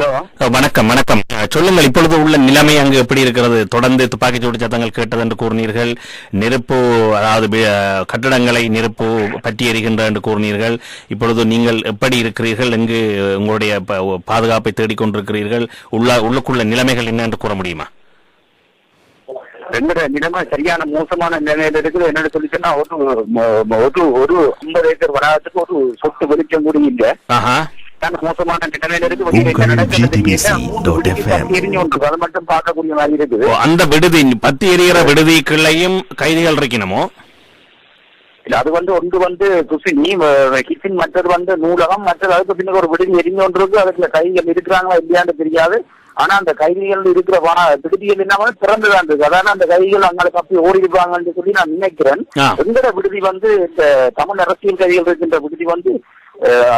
வணக்கம் வணக்கம். சொல்லுங்கள், இப்பொழுது உள்ள நிலைமை அங்கு எப்படி இருக்கிறது? தொடர்ந்து துப்பாக்கிச்சூடு சத்தங்கள் கேட்டது என்று கூறினீர்கள். நெருப்பு, அதாவது கட்டடங்களை நெருப்பு பற்றி எறிகின்ற என்று கூறினீர்கள். இப்பொழுது நீங்கள் எப்படி இருக்கிறீர்கள்? எங்கு உங்களுடைய பாதுகாப்பை தேடிக்கொண்டிருக்கிறீர்கள்? உள்ளுக்குள்ள நிலைமைகள் என்ன என்று கூற முடியுமா? எங்கட நிலைமை சரியான மோசமான நிலையில இருக்குது. என்னன்னு சொல்லிச்சுன்னா, ஒரு 50 ஏக்கர் வராதுக்கு ஒரு சொட்டு வெளிச்சம் கூட இல்ல. மோசமான நிலைமையில இருக்கு. அது மட்டும் பார்க்கக்கூடிய மாதிரி இருக்குது. அந்த விடுதி, பத்தி எரிகிற விடுதிக்குள்ளையும் கைதிகள் இருக்கணுமோ? இல்ல, அது ஒன்று கிச்சன், மற்றது நூலகம், மற்றது அதுக்கு பின்னர் ஒரு விடுதி எரிஞ்சு ஒன்று இருக்கு. அதுக்குள்ள கைதிகள் இருக்கிறாங்களா இல்லையான்னு தெரியாது. ஆனா அந்த கைதிகள் இருக்கிற விடுதிகள் என்ன திறந்துதான் இருக்கு. அதான அந்த கைதிகள் அங்கே தப்பி ஓடி இருப்பாங்கன்னு சொல்லி நான் நினைக்கிறேன். எங்கட விடுதி இந்த தமிழ் அரசியல் கைதிகள் இருக்கின்ற விடுதி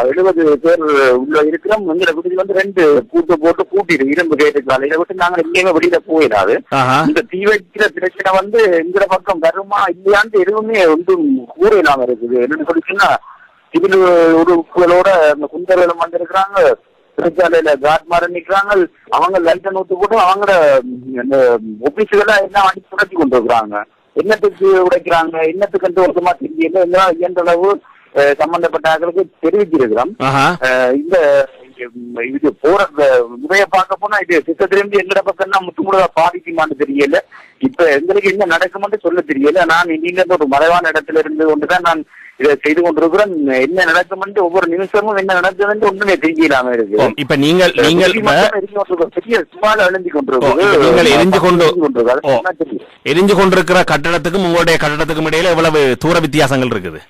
70 பேர் உள்ள இருக்கிறோம். எங்கட விடுதி 2 பூட்டு போட்டு பூட்டிடு இரும்பு கேட்டுக்கலாம். இதை விட்டு நாங்க எங்கேயுமே வெளியில போயிடாது. இந்த தீ வைக்கிற பிரச்சனை எங்கட பக்கம் வருமா இல்லையான்னு எதுவுமே ஒன்றும் கூற இல்லாம இருக்குது. என்னன்னு சொல்லிச்சுன்னா, சிவில் உறுப்புகளோட அந்த குந்தர்களும் வந்திருக்கிறாங்க. சிறைச்சாலையில காட்மாரன் நிற்கிறாங்க. அவங்க லைட்டை நூத்து போட்டு அவங்களோட ஒபிசுகளை எல்லாம் அடிச்சு உடைச்சு கொண்டு இருக்கிறாங்க. என்னத்துக்கு உடைக்கிறாங்க, என்னத்துக்கு ஒருத்தமா தெரியல. எல்லாம் இயன்ற அளவு சம்பந்தப்பட்ட ஆட்களுக்கு தெரிவிச்சிருக்கிறோம். இந்த இது போற முறைய பார்க்க போனா இது சித்தத்திலிருந்து எங்கட பக்கம் முற்றுமுழுதா பாதிக்குமான்னு தெரியல. இப்ப எங்களுக்கு என்ன நடக்கும்னு சொல்ல தெரியல. நான் நீங்க ஒரு மறைவான இடத்துல இருந்து கொண்டுதான் நான் இதை செய்து கொண்டிருக்கிறேன். என்ன நடக்கும் ஒவ்வொரு நிமிஷமும் என்ன நடக்குதுன்னு ஒண்ணுமே தெரியலாம இருக்கு. இப்ப நீங்கள் பெரிய சுமார அழிஞ்சு கொண்டிருக்கிறது. எரிஞ்சு கொண்டிருக்கிற கட்டடத்துக்கும் உங்களுடைய கட்டடத்துக்கும் இடையில எவ்வளவு தூர வித்தியாசங்கள் இருக்குது?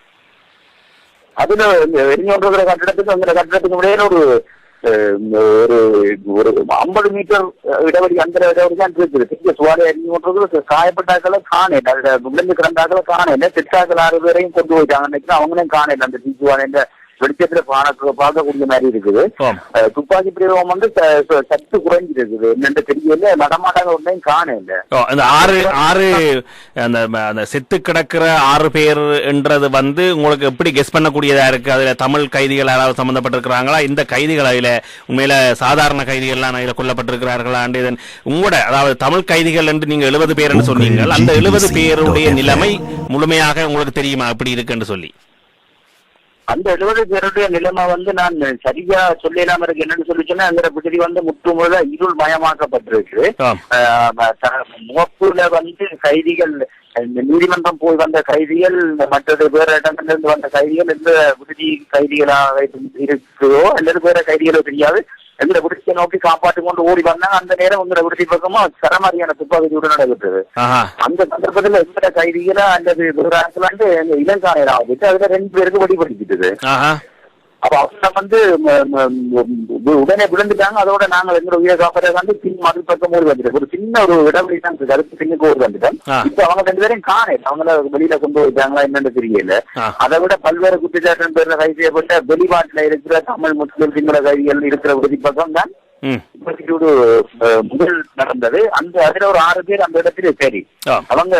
அதுல எரிஞ்சு கொண்டிருக்கிற கட்டடத்துக்கு அந்த கட்டடத்துக்கு இடையில ஒரு 50 மீட்டர் இடைவெளி, அந்த இடைவெளி தான் இருக்குது. பெரிய சுவாலை எரிஞ்சு கொண்டிருக்கிறது. காயப்பட்டாக்களை காணல, விழுந்து கிடந்தாக்களை காணல. திட்டாக்கள் 6 பேரையும் கொண்டு போயிட்டாங்க. அவங்களையும் காணல. அந்த தீச்சுவாலை வெளிச்சத்துல பார்க்கக்கூடிய மாதிரி இருக்குது. துப்பாக்கி பிரயோகம் சத்து குறைஞ்சிருக்குது. என்னென்று தெரியல. நடமாட்டாங்க ஒன்றையும் காணல. அந்த செத்து கிடக்கிற 6 பேர் என்றது உங்களுக்கு எப்படி கெஸ் பண்ணக்கூடியதா இருக்கு? அதுல தமிழ் கைதிகள் யாராவது சம்பந்தப்பட்டிருக்கிறாங்களா? இந்த கைதிகள் அதுல உண்மையில சாதாரண கைதிகள்லாம் அதுல கொல்லப்பட்டிருக்கிறார்களா? உங்களோட, அதாவது தமிழ் கைதிகள் என்று நீங்க 70 பேர் என்று சொன்னீங்க. அந்த 70 பேருடைய நிலைமை முழுமையாக உங்களுக்கு தெரியுமா எப்படி இருக்குன்னு சொல்லி? அந்த 70 பேருடைய நிலைமை நான் சரியா சொல்லலாம இருக்கு. என்னன்னு சொல்லிச்சுன்னா, அந்த விடுதி முற்றுமுழுதா இருள் மயமாக்கப்பட்டிருக்கு. முகப்புல கைதிகள், நீதிமன்றம் போய் வந்த கைதிகள், மற்றது வேற இடங்களிலிருந்து வந்த கைதிகள் எந்த விடுதி கைதிகளாக இருக்குதோ அல்லது வேற கைதிகளோ தெரியாது. எங்களை விடுதியை நோக்கி காப்பாற்றி கொண்டு ஓடி வந்தாங்க. அந்த நேரம் உங்களை விடுதி பக்கமா சரமாரியான துப்பாக்கிச்சூடு நடைபெற்றது. அந்த சந்தர்ப்பத்தில் எந்த கைதிகளா அல்லது வேற இளங்காணையில் ஆகிட்டு அதுல 2 பேருக்கு வெடிபடுத்திட்டது. அப்ப அவங்க உடனே விழுந்துட்டாங்க. அதோட நாங்கள் எங்க உயிரை காப்பாற்ற பின் மறு பக்கம் ஓடி வந்துட்டோம். ஒரு சின்ன ஒரு இடவெளி தான் கருத்து பின்னுக்கு ஓடி வந்துட்டோம். இப்ப அவங்க 2 பேரையும் காணல. அவங்கள வெளியில கொண்டு போயிட்டாங்களா என்னன்னு தெரியல. அதை விட பல்வேறு குற்றச்சாட்டு பேர்ல கைது செய்யப்பட்ட வெளிநாட்டுல இருக்கிற தமிழ் முஸ்லிம் சிங்கள கைதிகள் இருக்கிற விடுதி பக்கம் தான் முதல் நடந்தது. அதுல ஒரு 6 பேர் அந்த இடத்துல சரி அவங்க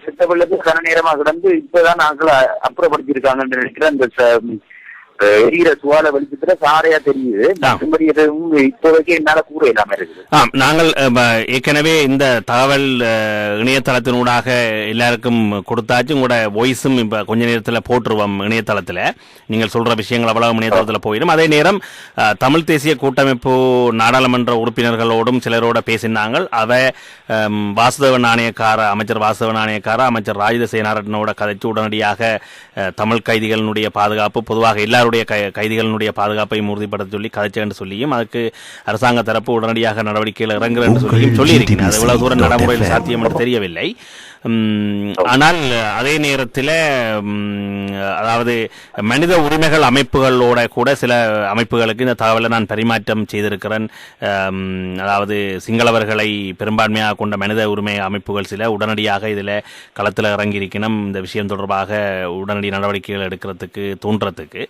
திட்டப்பள்ளது கன நேரமா கிடந்து இப்பதான் நாங்கள் அப்புறப்படுத்திருக்காங்கன்னு நினைக்கிறேன். அந்த எரிகிற சுவால வெளிச்சத்துல சாரையா தெரியுது. இப்போதைக்கு என்னால கூற இல்லாம இருக்குது. நாங்கள் ஏற்கனவே இந்த தகவல் இணையதளத்தினூடாக எல்லாருக்கும் கொடுத்தாச்சு. உங்களோட வாய்ஸும் இப்ப கொஞ்ச நேரத்துல போட்டுருவோம் இணையதளத்துல. நீங்கள் சொல்ற விஷயங்கள் அவ்வளவு இணையதளத்துல போயிடும். அதே நேரம் தமிழ் தேசிய கூட்டமைப்பு நாடாளுமன்ற உறுப்பினர்களோடும் சிலரோட பேசினாங்க. வாசுதேவ நாணயக்கார, அமைச்சர் வாசுதேவ நாணயக்கார, அமைச்சர் ராஜித சேனாரட்னோட கதைச்சு உடனடியாக தமிழ் கைதிகளினுடைய பாதுகாப்பு, பொதுவாக எல்லாருடைய கைதிகளினுடைய பாதுகாப்பை உறுதிப்படுத்த சொல்லி கதைச்சு என்று சொல்லியும் அதுக்கு அரசாங்க தரப்பு உடனடியாக நடவடிக்கைகள் இறங்குற என்று சொல்லியும் சொல்லியிருக்கிறேன். அது எவ்வளவு தூரம் நடைமுறையில் சாத்தியம் என்று தெரியவில்லை. ஆனால் அதே நேரத்தில் அதாவது மனித உரிமைகள் அமைப்புகளோட கூட சில அமைப்புகளுக்கு இந்த தகவலை நான் பரிமாற்றம் செய்திருக்கிறேன். அதாவது சிங்களவர்களை பெரும்பான்மையாக கொண்ட மனித உரிமை அமைப்புகள் சில உடனடியாக இதில் களத்தில் இறங்கியிருக்கணும். இந்த விஷயம் தொடர்பாக உடனடி நடவடிக்கைகள் எடுக்கிறதுக்கு தூண்டுறதுக்கு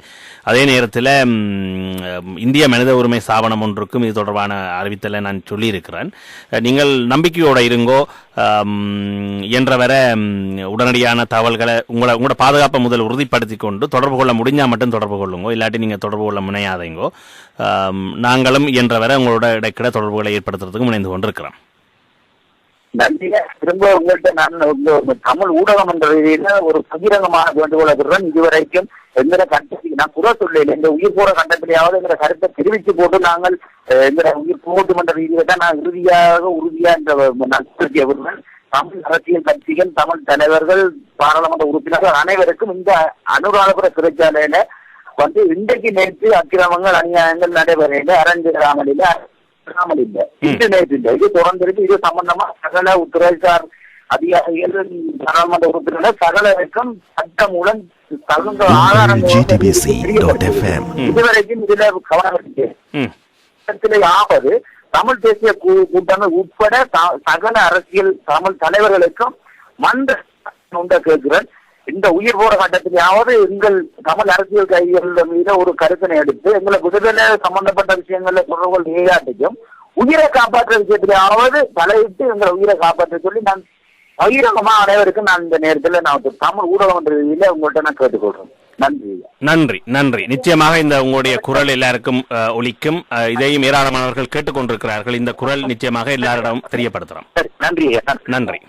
அதே நேரத்தில் இந்திய மனித உரிமை ஸ்தாபனம் ஒன்றுக்கும் இது தொடர்பான அறிவித்தலை நான் சொல்லியிருக்கிறேன். நீங்கள் நம்பிக்கையோட இருங்கோ, இயன்றவரை உடனடியான தகவல்களை உங்களோட பாதுகாப்பை முதல் உறுதிப்படுத்தி கொண்டு தொடர்பு கொள்ள முடிஞ்சால் மட்டும் தொடர்பு கொள்ளுங்கோ, இல்லாட்டி நீங்கள் தொடர்பு கொள்ள முனையாதீங்கோ. நாங்களும் இயன்றவரை உங்களோட இடைக்கிட தொடர்புகளை ஏற்படுத்துறதுக்கு முனைந்து கொண்டிருக்கிறோம். நன்றிங்க. திரும்ப உங்கள்கிட்ட நான் தமிழ் ஊடகம் என்ற ரீதியில ஒரு பகிரங்கமான வேண்டுகோள் இருக்கிறேன். இதுவரைக்கும் எங்கிற கட்டத்துக்கு நான் குறை சொல்லல, இந்த உயிர் போற கட்டத்திலேயாவது எங்கிற கருத்தை தெரிவித்து போட்டு நாங்கள் எங்கிற உயிர் போட்டு என்ற ரீதியில தான் நான் உறுதியா என்ற நம்பிக்கை விடுறேன். தமிழ் அரசியல் கட்சிகள், தமிழ் தலைவர்கள், பாராளுமன்ற உறுப்பினர்கள் அனைவருக்கும் இந்த அனுராதபுர சிறைச்சாலையில இன்றைக்கு நேற்று அக்கிரமங்கள் அநியாயங்கள் நடைபெறையில அரங்கேறாமல் இல்லை, இது நேற்று இல்லை, இது தொடர்ந்திருக்கு. இது சம்பந்தமா சகல துறைசார் அதிகாரிகள், பாராளுமன்ற உறுப்பினர்கள் சகலருக்கும் சட்டம் மூலம் தகுந்த ஆதாரங்கள் இதுவரைக்கும் இதுல கவனம் ஆவது தமிழ் தேசிய கூட்டங்கள் உட்பட சகல அரசியல் தமிழ் தலைவர்களுக்கும் மன்ற கேட்கிறேன். இந்த உயிர் போற கட்டத்திலேயாவது எங்கள் தமிழ் அரசியல் கைதிகள் மீது ஒரு கருத்தினை எடுத்து எங்களை விடுதலை சம்பந்தப்பட்ட விஷயங்கள்ல தொடர்புகள் ஏகாட்டிக்கும் உயிரை காப்பாற்ற விஷயத்திலேயாவது தலையிட்டு எங்களை உயிரை காப்பாற்ற சொல்லி நான் பகிரங்கமா அனைவருக்கும் நான் இந்த நேரத்தில் நான் தமிழ் ஊடகம் என்ற ரீதியில உங்கள்கிட்ட நான் கேட்டுக்கொள்றேன். நன்றி நன்றி நன்றி. நிச்சயமாக இந்த உங்களுடைய குரல் எல்லாருக்கும் ஒலிக்கும். இதையும் ஏராளமானவர்கள் கேட்டுக்கொண்டிருக்கிறார்கள். இந்த குரல் நிச்சயமாக எல்லாரிடம் தெரியப்படுத்துறோம். நன்றி நன்றி.